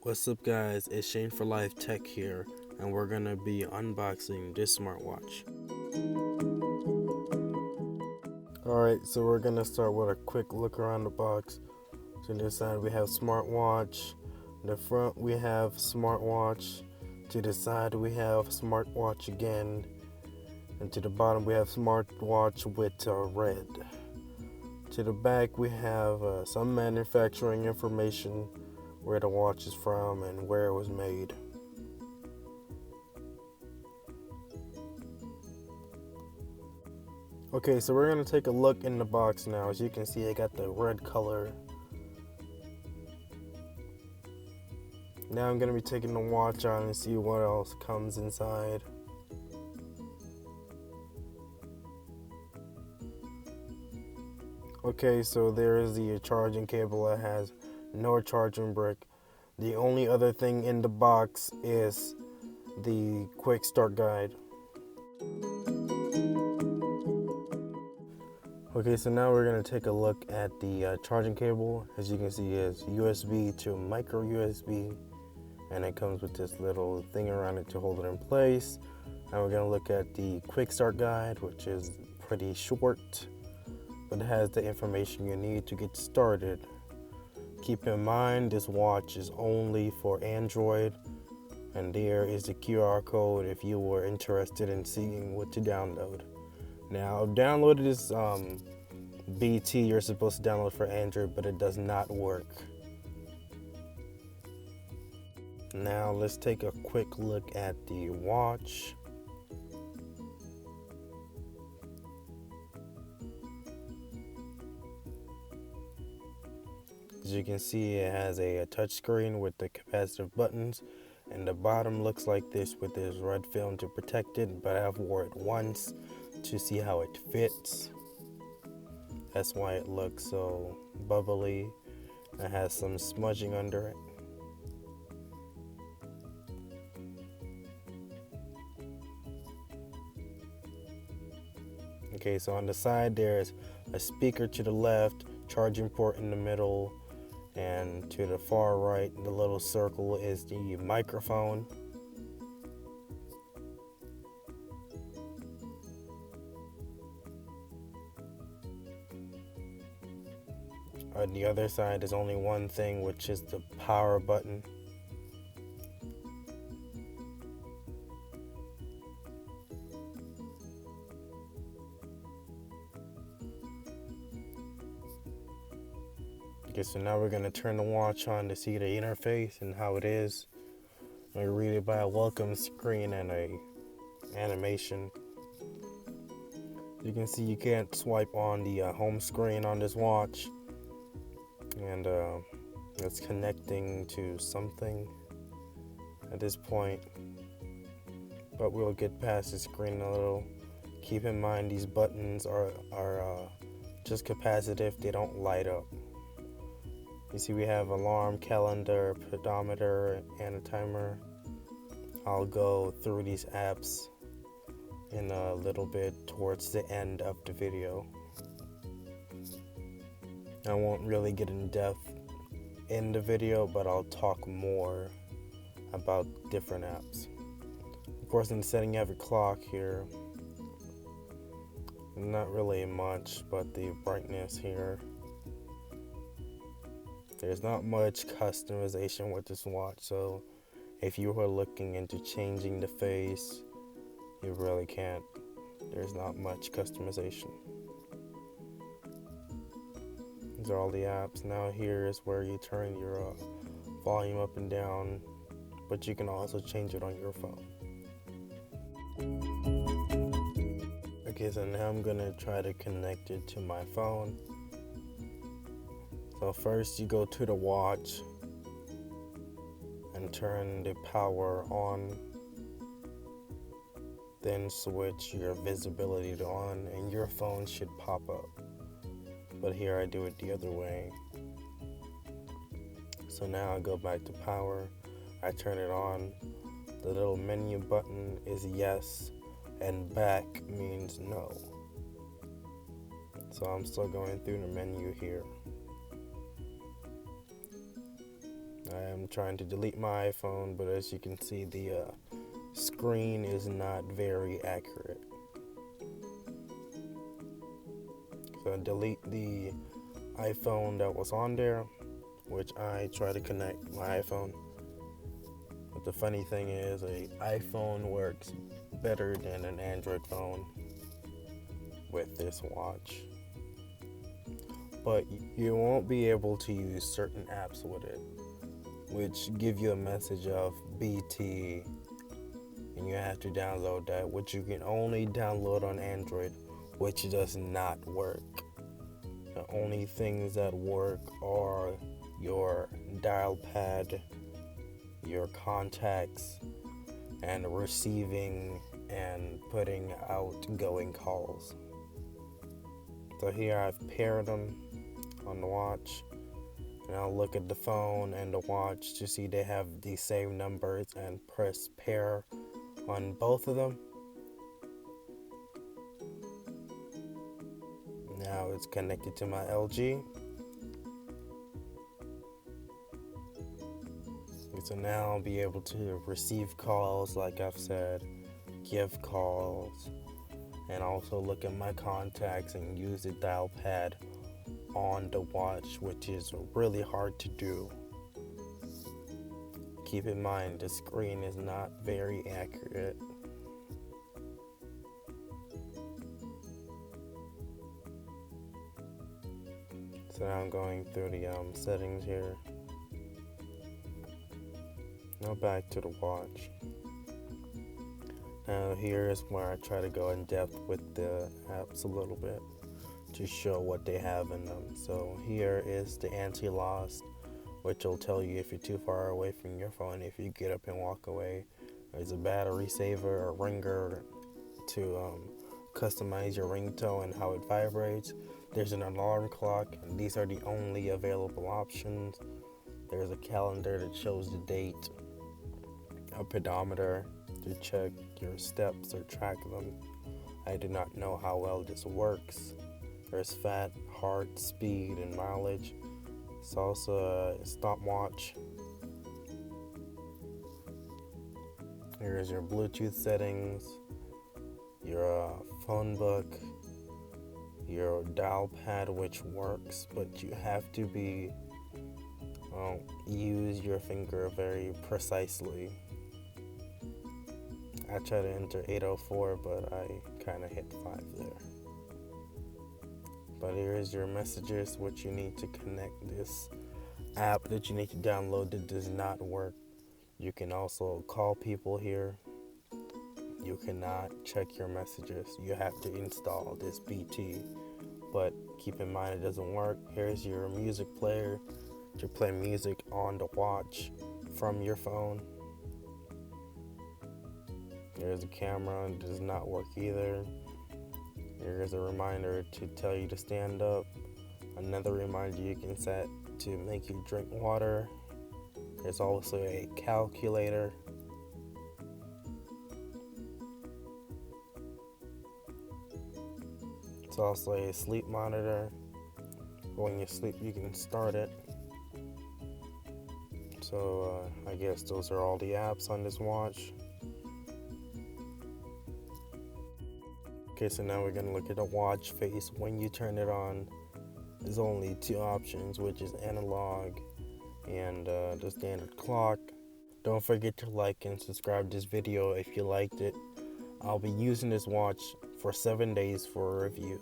What's up guys, it's Shane for Life Tech here, and we're gonna be unboxing this smartwatch. Alright, so we're gonna start with a quick look around the box. To the side we have smartwatch, the front we have smartwatch, to the side we have smartwatch again, and to the bottom we have smartwatch with red. To the back we have some manufacturing information, where the watch is from and where it was made. Okay, so we're going to take a look in the box now. As you can see, I got the red color. Now I'm going to be taking the watch on and see what else comes inside. Okay, so there is the charging cable that has no charging brick. The only other thing in the box is the quick start guide. Okay, so now we're going to take a look at the charging cable. As you can see, it's USB to micro USB, and it comes with this little thing around it to hold it in place. And we're going to look at the quick start guide, which is pretty short, but it has the information you need to get started. Keep in mind, this watch is only for Android, and there is the QR code if you were interested in seeing what to download. Now, I've downloaded this BT you're supposed to download for Android, but it does not work. Now, let's take a quick look at the watch. As you can see, it has a touch screen with the capacitive buttons, and the bottom looks like this with this red film to protect it, but I've wore it once to see how it fits. That's why it looks so bubbly. It has some smudging under it. Okay, so on the side there's a speaker to the left, charging port in the middle, and to the far right, the little circle is the microphone. On the other side, there's only one thing, which is the power button. Okay, so now we're going to turn the watch on to see the interface and how it is. I read it by a welcome screen and a animation. You can see you can't swipe on the home screen on this watch, and it's connecting to something at this point, but we'll get past the screen a little. Keep in mind, these buttons are just capacitive, they don't light up. You see we have alarm, calendar, pedometer, and a timer. I'll go through these apps in a little bit towards the end of the video. I won't really get in depth in the video, but I'll talk more about different apps. Of course, in the setting you have your clock here. Not really much, but the brightness here. There's not much customization with this watch, so if you are looking into changing the face, you really can't. There's not much customization. These are all the apps. Now here is where you turn your volume up and down, but you can also change it on your phone. Okay, so now I'm gonna try to connect it to my phone. So first you go to the watch and turn the power on, then switch your visibility to on, and your phone should pop up. But here I do it the other way. So now I go back to power, I turn it on, the little menu button is yes, and back means no. So I'm still going through the menu here. I am trying to delete my iPhone, but as you can see, the screen is not very accurate. So I delete the iPhone that was on there, which I try to connect my iPhone. But the funny thing is, an iPhone works better than an Android phone with this watch. But you won't be able to use certain apps with it, which give you a message of BT, and you have to download that, which you can only download on Android, which does not work. The only things that work are your dial pad, your contacts, and receiving and putting outgoing calls. So here I've paired them on the watch, and I'll look at the phone and the watch to see they have the same numbers and press pair on both of them. Now it's connected to my LG. So now I'll be able to receive calls, like I've said, give calls, and also look at my contacts and use the dial pad on the watch, which is really hard to do. Keep in mind, the screen is not very accurate. So now I'm going through the settings here. Now back to the watch. Now here is where I try to go in depth with the apps a little bit to show what they have in them. So here is the anti-loss, which will tell you if you're too far away from your phone, if you get up and walk away. There's a battery saver, a ringer to customize your ringtone and how it vibrates. There's an alarm clock, and these are the only available options. There's a calendar that shows the date, a pedometer to check your steps or track them. I do not know how well this works. There's fat, heart, speed, and mileage. It's also a stopwatch. Here's your Bluetooth settings, your phone book, your dial pad, which works, but you have to use your finger very precisely. I tried to enter 804, but I kind of hit 5 there. But here is your messages, which you need to connect this app that you need to download that does not work. You can also call people here. You cannot check your messages. You have to install this BT. But keep in mind, it doesn't work. Here's your music player to play music on the watch from your phone. There's a camera, it does not work either. Here's a reminder to tell you to stand up. Another reminder you can set to make you drink water. There's also a calculator. It's also a sleep monitor. When you sleep, you can start it. So I guess those are all the apps on this watch. Okay, so now we're gonna look at the watch face. When you turn it on, there's only 2 options, which is analog and the standard clock. Don't forget to like and subscribe this video if you liked it. I'll be using this watch for 7 days for a review.